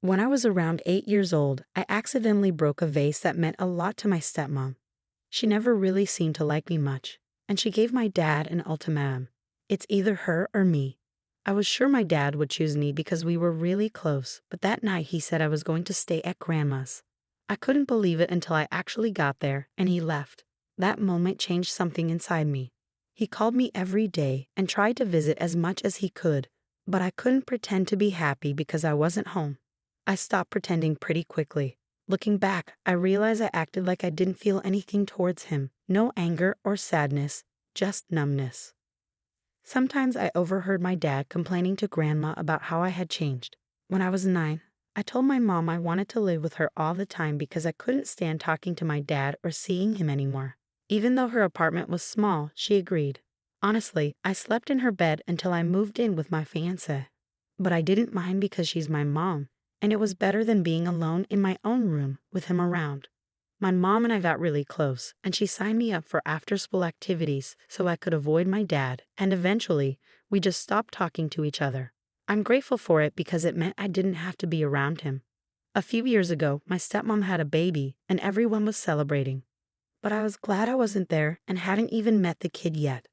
When I was around 8 years old, I accidentally broke a vase that meant a lot to my stepmom. She never really seemed to like me much, and she gave my dad an ultimatum. It's either her or me. I was sure my dad would choose me because we were really close, but that night he said I was going to stay at Grandma's. I couldn't believe it until I actually got there and he left. That moment changed something inside me. He called me every day and tried to visit as much as he could, but I couldn't pretend to be happy because I wasn't home. I stopped pretending pretty quickly. Looking back, I realized I acted like I didn't feel anything towards him. No anger or sadness, just numbness. Sometimes I overheard my dad complaining to Grandma about how I had changed. When I was 9, I told my mom I wanted to live with her all the time because I couldn't stand talking to my dad or seeing him anymore. Even though her apartment was small, she agreed. Honestly, I slept in her bed until I moved in with my fiancé. But I didn't mind because she's my mom, and it was better than being alone in my own room with him around. My mom and I got really close, and she signed me up for after-school activities so I could avoid my dad, and eventually, we just stopped talking to each other. I'm grateful for it because it meant I didn't have to be around him. A few years ago, my stepmom had a baby, and everyone was celebrating. But I was glad I wasn't there and hadn't even met the kid yet.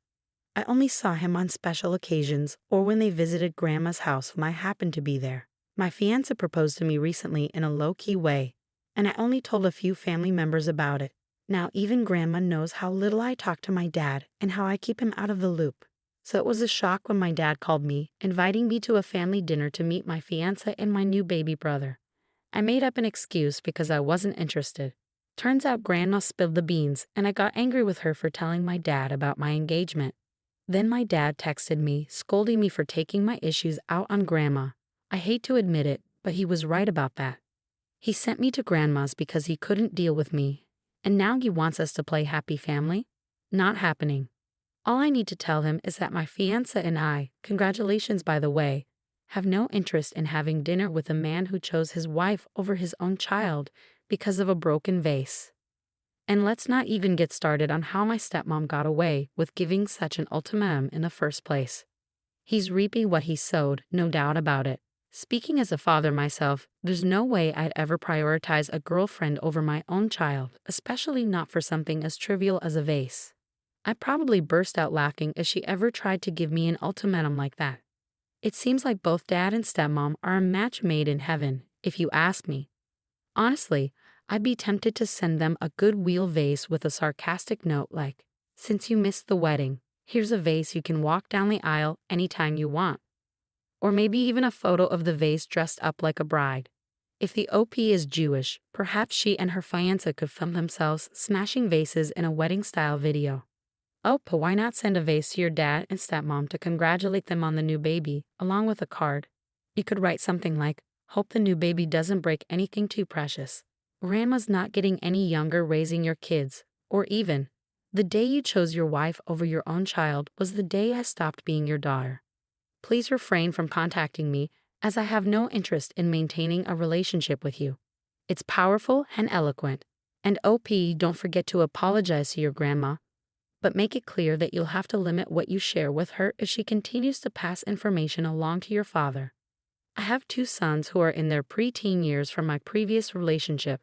I only saw him on special occasions or when they visited Grandma's house when I happened to be there. My fiancé proposed to me recently in a low-key way, and I only told a few family members about it. Now even Grandma knows how little I talk to my dad and how I keep him out of the loop. So it was a shock when my dad called me, inviting me to a family dinner to meet my fiancé and my new baby brother. I made up an excuse because I wasn't interested. Turns out Grandma spilled the beans, and I got angry with her for telling my dad about my engagement. Then my dad texted me, scolding me for taking my issues out on Grandma. I hate to admit it, but he was right about that. He sent me to Grandma's because he couldn't deal with me, and now he wants us to play happy family? Not happening. All I need to tell him is that my fiancé and I, congratulations by the way, have no interest in having dinner with a man who chose his wife over his own child because of a broken vase. And let's not even get started on how my stepmom got away with giving such an ultimatum in the first place. He's reaping what he sowed, no doubt about it. Speaking as a father myself, there's no way I'd ever prioritize a girlfriend over my own child, especially not for something as trivial as a vase. I'd probably burst out laughing if she ever tried to give me an ultimatum like that. It seems like both dad and stepmom are a match made in heaven, if you ask me. Honestly, I'd be tempted to send them a goodwill vase with a sarcastic note like, "Since you missed the wedding, here's a vase you can walk down the aisle anytime you want." Or maybe even a photo of the vase dressed up like a bride. If the OP is Jewish, perhaps she and her fiancé could film themselves smashing vases in a wedding-style video. Oh, but why not send a vase to your dad and stepmom to congratulate them on the new baby, along with a card? You could write something like, "Hope the new baby doesn't break anything too precious. Grandma's not getting any younger raising your kids." Or even, "The day you chose your wife over your own child was the day I stopped being your daughter. Please refrain from contacting me as I have no interest in maintaining a relationship with you." It's powerful and eloquent. And OP, don't forget to apologize to your grandma, but make it clear that you'll have to limit what you share with her if she continues to pass information along to your father. I have 2 sons who are in their preteen years from my previous relationship.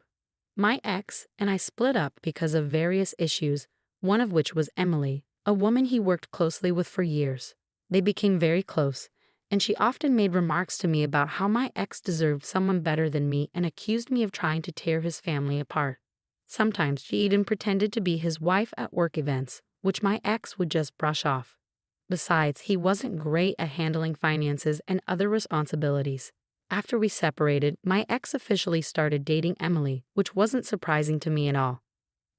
My ex and I split up because of various issues, one of which was Emily, a woman he worked closely with for years. They became very close, and she often made remarks to me about how my ex deserved someone better than me and accused me of trying to tear his family apart. Sometimes she even pretended to be his wife at work events, which my ex would just brush off. Besides, he wasn't great at handling finances and other responsibilities. After we separated, my ex officially started dating Emily, which wasn't surprising to me at all.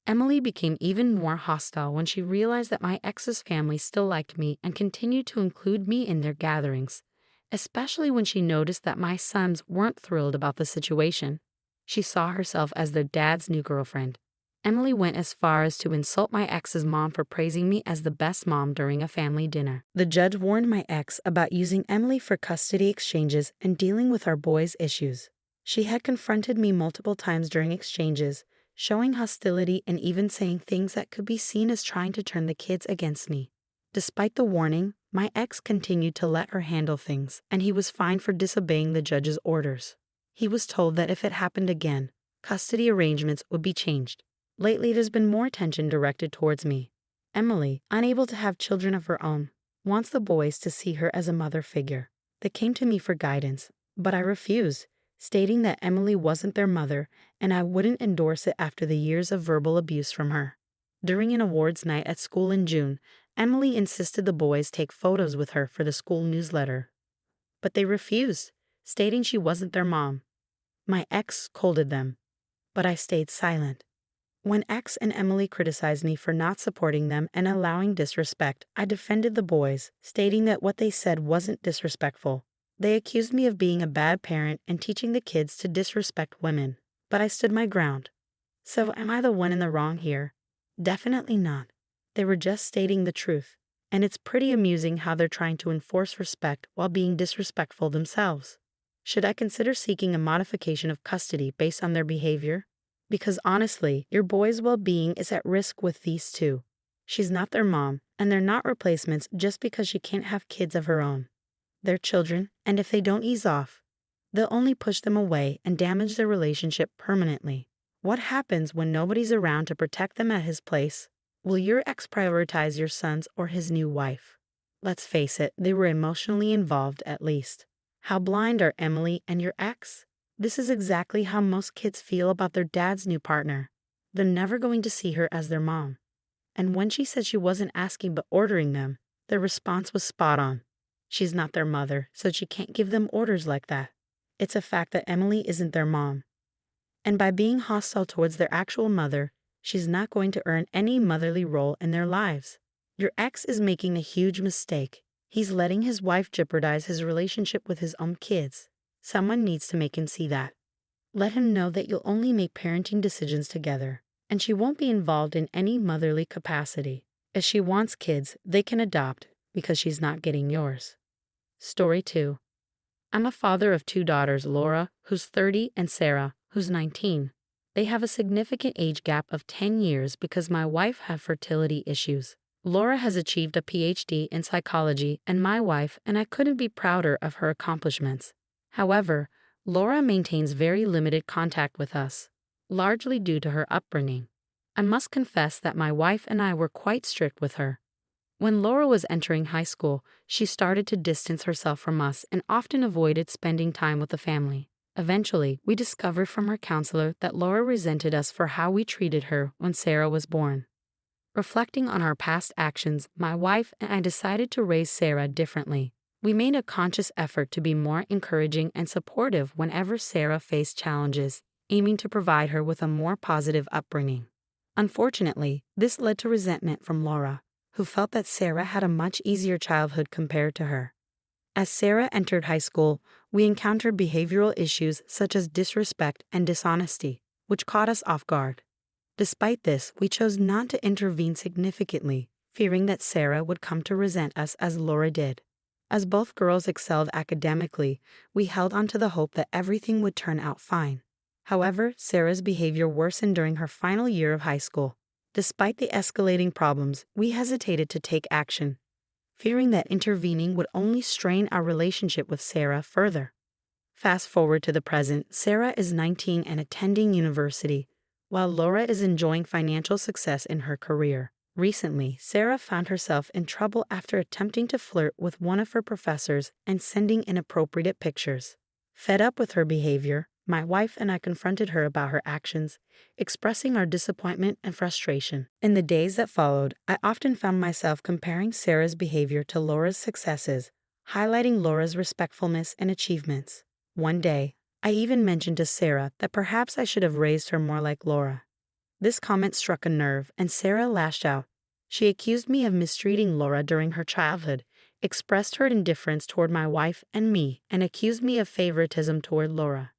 Emily became even more hostile when she realized that my ex's family still liked me and continued to include me in their gatherings, especially when she noticed that my sons weren't thrilled about the situation. She saw herself as their dad's new girlfriend. Emily went as far as to insult my ex's mom for praising me as the best mom during a family dinner. The judge warned my ex about using Emily for custody exchanges and dealing with our boys' issues. She had confronted me multiple times during exchanges, showing hostility and even saying things that could be seen as trying to turn the kids against me. Despite the warning, my ex continued to let her handle things, and he was fined for disobeying the judge's orders. He was told that if it happened again, custody arrangements would be changed. Lately, there's been more attention directed towards me. Emily, unable to have children of her own, wants the boys to see her as a mother figure. They came to me for guidance, but I refused, stating that Emily wasn't their mother and I wouldn't endorse it after the years of verbal abuse from her. During an awards night at school in June, Emily insisted the boys take photos with her for the school newsletter. But they refused, stating she wasn't their mom. My ex scolded them, but I stayed silent. When X and Emily criticized me for not supporting them and allowing disrespect, I defended the boys, stating that what they said wasn't disrespectful. They accused me of being a bad parent and teaching the kids to disrespect women, but I stood my ground. So am I the one in the wrong here? Definitely not. They were just stating the truth, and it's pretty amusing how they're trying to enforce respect while being disrespectful themselves. Should I consider seeking a modification of custody based on their behavior? Because honestly, your boy's well-being is at risk with these two. She's not their mom, and they're not replacements just because she can't have kids of her own. They're children, and if they don't ease off, they'll only push them away and damage their relationship permanently. What happens when nobody's around to protect them at his place? Will your ex prioritize your sons or his new wife? Let's face it, they were emotionally involved at least. How blind are Emily and your ex? This is exactly how most kids feel about their dad's new partner. They're never going to see her as their mom. And when she said she wasn't asking but ordering them, their response was spot on. She's not their mother, so she can't give them orders like that. It's a fact that Emily isn't their mom. And by being hostile towards their actual mother, she's not going to earn any motherly role in their lives. Your ex is making a huge mistake. He's letting his wife jeopardize his relationship with his own kids. Someone needs to make him see that. Let him know that you'll only make parenting decisions together, and she won't be involved in any motherly capacity. If she wants kids, they can adopt, because she's not getting yours. Story 2. I'm a father of 2 daughters, Laura, who's 30, and Sarah, who's 19. They have a significant age gap of 10 years because my wife had fertility issues. Laura has achieved a PhD in psychology, and my wife and I couldn't be prouder of her accomplishments. However, Laura maintains very limited contact with us, largely due to her upbringing. I must confess that my wife and I were quite strict with her. When Laura was entering high school, she started to distance herself from us and often avoided spending time with the family. Eventually, we discovered from her counselor that Laura resented us for how we treated her when Sarah was born. Reflecting on our past actions, my wife and I decided to raise Sarah differently. We made a conscious effort to be more encouraging and supportive whenever Sarah faced challenges, aiming to provide her with a more positive upbringing. Unfortunately, this led to resentment from Laura, who felt that Sarah had a much easier childhood compared to her. As Sarah entered high school, we encountered behavioral issues such as disrespect and dishonesty, which caught us off guard. Despite this, we chose not to intervene significantly, fearing that Sarah would come to resent us as Laura did. As both girls excelled academically, we held on to the hope that everything would turn out fine. However, Sarah's behavior worsened during her final year of high school. Despite the escalating problems, we hesitated to take action, fearing that intervening would only strain our relationship with Sarah further. Fast forward to the present, Sarah is 19 and attending university, while Laura is enjoying financial success in her career. Recently, Sarah found herself in trouble after attempting to flirt with one of her professors and sending inappropriate pictures. Fed up with her behavior, my wife and I confronted her about her actions, expressing our disappointment and frustration. In the days that followed, I often found myself comparing Sarah's behavior to Laura's successes, highlighting Laura's respectfulness and achievements. One day, I even mentioned to Sarah that perhaps I should have raised her more like Laura. This comment struck a nerve, and Sarah lashed out. She accused me of mistreating Laura during her childhood, expressed her indifference toward my wife and me, and accused me of favoritism toward Laura.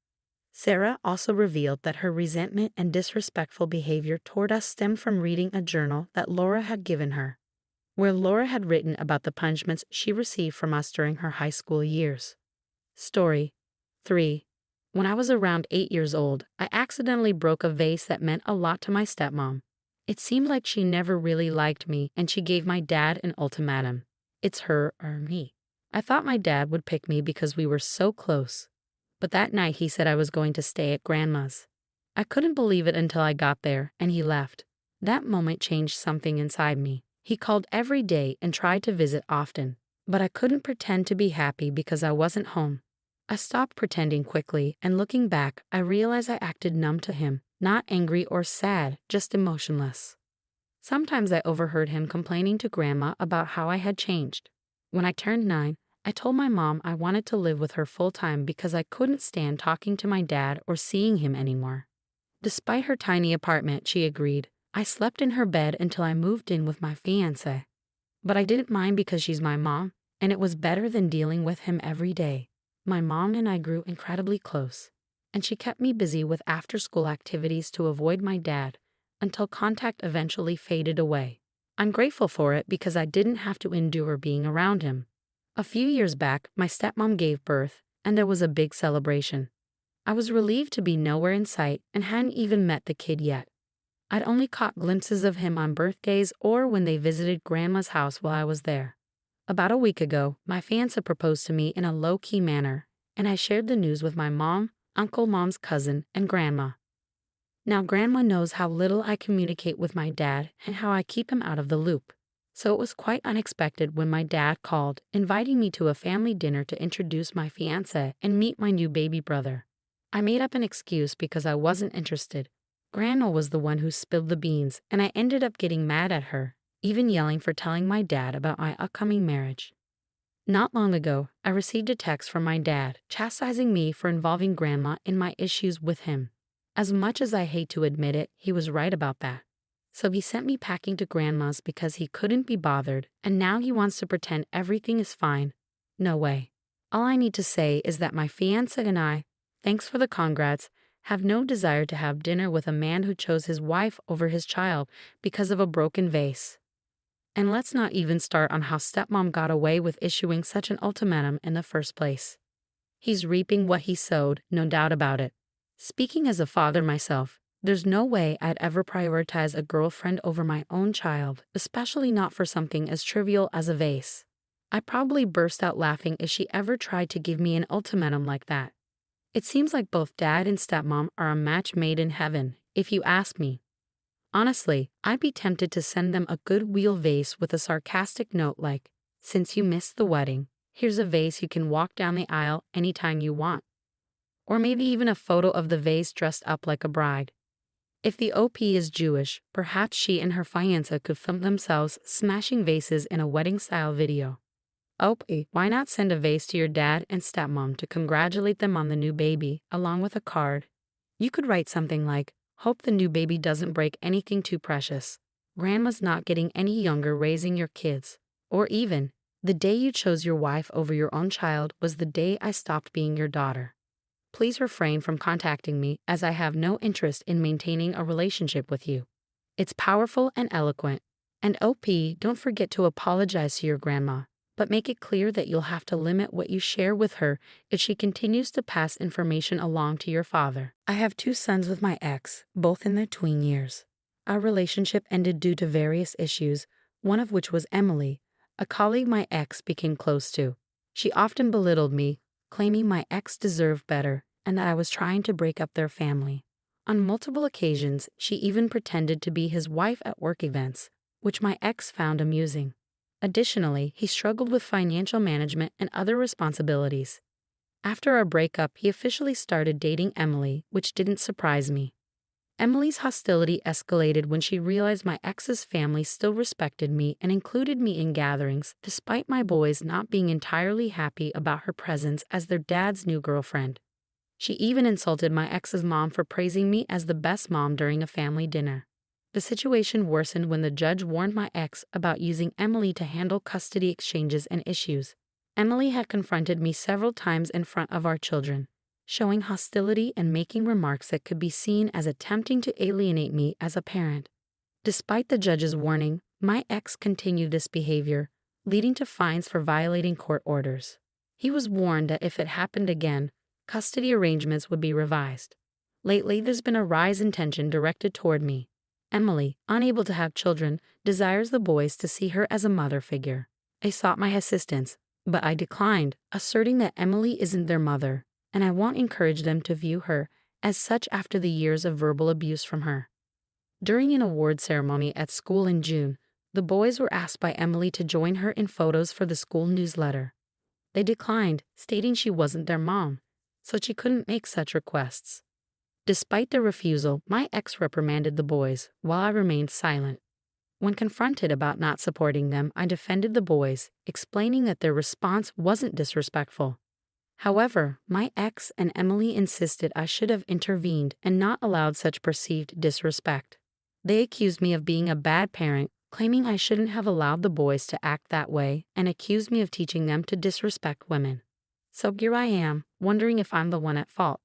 Sarah also revealed that her resentment and disrespectful behavior toward us stemmed from reading a journal that Laura had given her, where Laura had written about the punishments she received from us during her high school years. Story 3. When I was around 8 years old, I accidentally broke a vase that meant a lot to my stepmom. It seemed like she never really liked me, and she gave my dad an ultimatum. It's her or me. I thought my dad would pick me because we were so close. But that night he said I was going to stay at Grandma's. I couldn't believe it until I got there and he left. That moment changed something inside me. He called every day and tried to visit often, but I couldn't pretend to be happy because I wasn't home. I stopped pretending quickly, and looking back, I realized I acted numb to him, not angry or sad, just emotionless. Sometimes I overheard him complaining to Grandma about how I had changed. When I turned 9, I told my mom I wanted to live with her full-time because I couldn't stand talking to my dad or seeing him anymore. Despite her tiny apartment, she agreed. I slept in her bed until I moved in with my fiancé. But I didn't mind because she's my mom, and it was better than dealing with him every day. My mom and I grew incredibly close, and she kept me busy with after-school activities to avoid my dad until contact eventually faded away. I'm grateful for it because I didn't have to endure being around him. A few years back, my stepmom gave birth, and there was a big celebration. I was relieved to be nowhere in sight and hadn't even met the kid yet. I'd only caught glimpses of him on birthdays or when they visited Grandma's house while I was there. About a week ago, my fiancé proposed to me in a low-key manner, and I shared the news with my mom, Uncle Mom's cousin, and Grandma. Now Grandma knows how little I communicate with my dad and how I keep him out of the loop. So it was quite unexpected when my dad called, inviting me to a family dinner to introduce my fiancé and meet my new baby brother. I made up an excuse because I wasn't interested. Grandma was the one who spilled the beans, and I ended up getting mad at her, even yelling for telling my dad about my upcoming marriage. Not long ago, I received a text from my dad chastising me for involving Grandma in my issues with him. As much as I hate to admit it, he was right about that. So he sent me packing to Grandma's because he couldn't be bothered, and now he wants to pretend everything is fine. No way. All I need to say is that my fiancé and I, thanks for the congrats, have no desire to have dinner with a man who chose his wife over his child because of a broken vase. And let's not even start on how stepmom got away with issuing such an ultimatum in the first place. He's reaping what he sowed, no doubt about it. Speaking as a father myself, there's no way I'd ever prioritize a girlfriend over my own child, especially not for something as trivial as a vase. I'd probably burst out laughing if she ever tried to give me an ultimatum like that. It seems like both dad and stepmom are a match made in heaven, if you ask me. Honestly, I'd be tempted to send them a goodwill vase with a sarcastic note like, "Since you missed the wedding, here's a vase you can walk down the aisle anytime you want." Or maybe even a photo of the vase dressed up like a bride. If the OP is Jewish, perhaps she and her fiancé could film themselves smashing vases in a wedding-style video. OP, why not send a vase to your dad and stepmom to congratulate them on the new baby, along with a card? You could write something like, "Hope the new baby doesn't break anything too precious. Grandma's not getting any younger raising your kids." Or even, "The day you chose your wife over your own child was the day I stopped being your daughter. Please refrain from contacting me as I have no interest in maintaining a relationship with you." It's powerful and eloquent. And OP, don't forget to apologize to your grandma, but make it clear that you'll have to limit what you share with her if she continues to pass information along to your father. I have 2 sons with my ex, both in their tween years. Our relationship ended due to various issues, one of which was Emily, a colleague my ex became close to. She often belittled me, claiming my ex deserved better and that I was trying to break up their family. On multiple occasions, she even pretended to be his wife at work events, which my ex found amusing. Additionally, he struggled with financial management and other responsibilities. After our breakup, he officially started dating Emily, which didn't surprise me. Emily's hostility escalated when she realized my ex's family still respected me and included me in gatherings, despite my boys not being entirely happy about her presence as their dad's new girlfriend. She even insulted my ex's mom for praising me as the best mom during a family dinner. The situation worsened when the judge warned my ex about using Emily to handle custody exchanges and issues. Emily had confronted me several times in front of our children, showing hostility and making remarks that could be seen as attempting to alienate me as a parent. Despite the judge's warning, my ex continued this behavior, leading to fines for violating court orders. He was warned that if it happened again, custody arrangements would be revised. Lately, there's been a rise in tension directed toward me. Emily, unable to have children, desires the boys to see her as a mother figure. They sought my assistance, but I declined, asserting that Emily isn't their mother, and I won't encourage them to view her as such after the years of verbal abuse from her. During an award ceremony at school in June, the boys were asked by Emily to join her in photos for the school newsletter. They declined, stating she wasn't their mom, so she couldn't make such requests. Despite their refusal, my ex reprimanded the boys, while I remained silent. When confronted about not supporting them, I defended the boys, explaining that their response wasn't disrespectful. However, my ex and Emily insisted I should have intervened and not allowed such perceived disrespect. They accused me of being a bad parent, claiming I shouldn't have allowed the boys to act that way, and accused me of teaching them to disrespect women. So here I am, wondering if I'm the one at fault.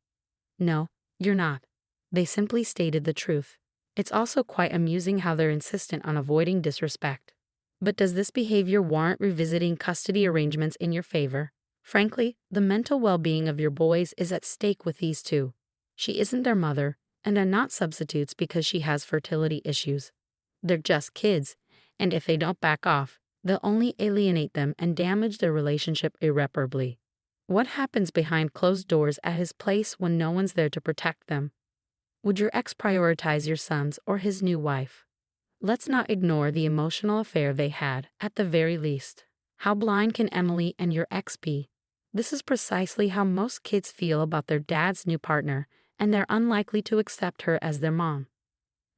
No, you're not. They simply stated the truth. It's also quite amusing how they're insistent on avoiding disrespect. But does this behavior warrant revisiting custody arrangements in your favor? Frankly, the mental well-being of your boys is at stake with these two. She isn't their mother, and they're not substitutes because she has fertility issues. They're just kids, and if they don't back off, they'll only alienate them and damage their relationship irreparably. What happens behind closed doors at his place when no one's there to protect them? Would your ex prioritize your sons or his new wife? Let's not ignore the emotional affair they had, at the very least. How blind can Emily and your ex be? This is precisely how most kids feel about their dad's new partner, and they're unlikely to accept her as their mom.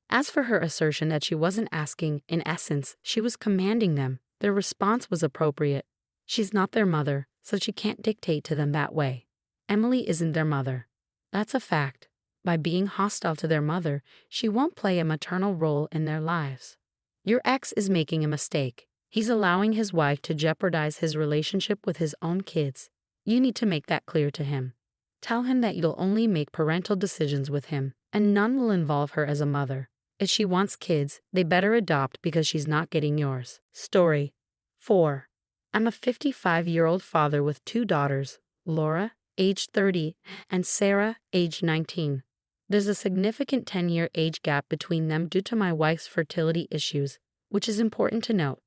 As for her assertion that she wasn't asking, in essence, she was commanding them, their response was appropriate. She's not their mother, so she can't dictate to them that way. Emily isn't their mother. That's a fact. By being hostile to their mother, she won't play a maternal role in their lives. Your ex is making a mistake. He's allowing his wife to jeopardize his relationship with his own kids. You need to make that clear to him. Tell him that you'll only make parental decisions with him, and none will involve her as a mother. If she wants kids, they better adopt because she's not getting yours. Story 4. I'm a 55-year-old father with 2 daughters, Laura, age 30, and Sarah, age 19. There's a significant 10-year age gap between them due to my wife's fertility issues, which is important to note.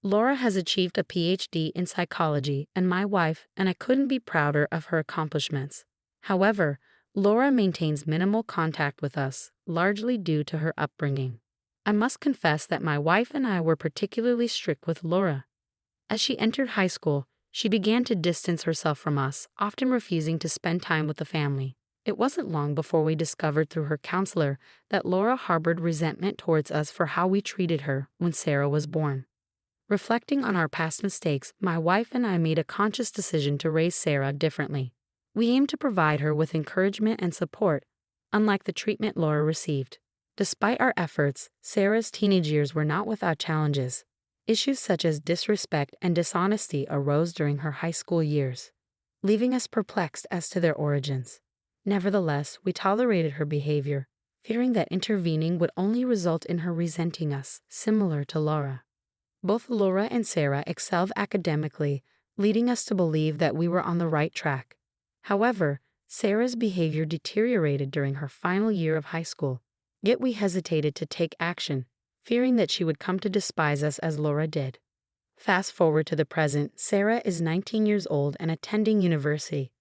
Laura has achieved a PhD in psychology, and my wife and I couldn't be prouder of her accomplishments. However, Laura maintains minimal contact with us, largely due to her upbringing. I must confess that my wife and I were particularly strict with Laura. As she entered high school, she began to distance herself from us, often refusing to spend time with the family. It wasn't long before we discovered through her counselor that Laura harbored resentment towards us for how we treated her when Sarah was born. Reflecting on our past mistakes, my wife and I made a conscious decision to raise Sarah differently. We aimed to provide her with encouragement and support, unlike the treatment Laura received. Despite our efforts, Sarah's teenage years were not without challenges. Issues such as disrespect and dishonesty arose during her high school years, leaving us perplexed as to their origins. Nevertheless, we tolerated her behavior, fearing that intervening would only result in her resenting us, similar to Laura. Both Laura and Sarah excelled academically, leading us to believe that we were on the right track. However, Sarah's behavior deteriorated during her final year of high school, yet we hesitated to take action, fearing that she would come to despise us as Laura did. Fast forward to the present, Sarah is 19 years old and attending university,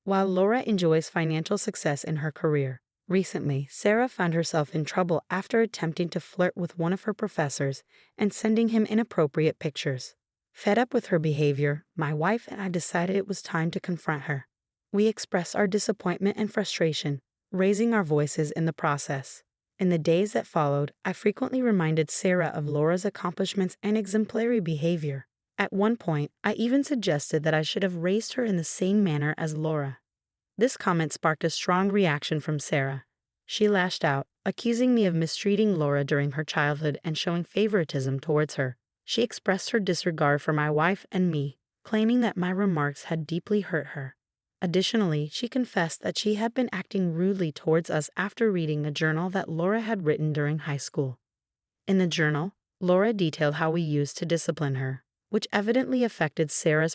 while Laura enjoys financial success in her career. Recently, Sarah found herself in trouble after attempting to flirt with one of her professors and sending him inappropriate pictures. Fed up with her behavior, my wife and I decided it was time to confront her. We expressed our disappointment and frustration, raising our voices in the process. In the days that followed, I frequently reminded Sarah of Laura's accomplishments and exemplary behavior. At one point, I even suggested that I should have raised her in the same manner as Laura. This comment sparked a strong reaction from Sarah. She lashed out, accusing me of mistreating Laura during her childhood and showing favoritism towards her. She expressed her disregard for my wife and me, claiming that my remarks had deeply hurt her. Additionally, she confessed that she had been acting rudely towards us after reading the journal that Laura had written during high school. In the journal, Laura detailed how we used to discipline her, which evidently affected Sarah's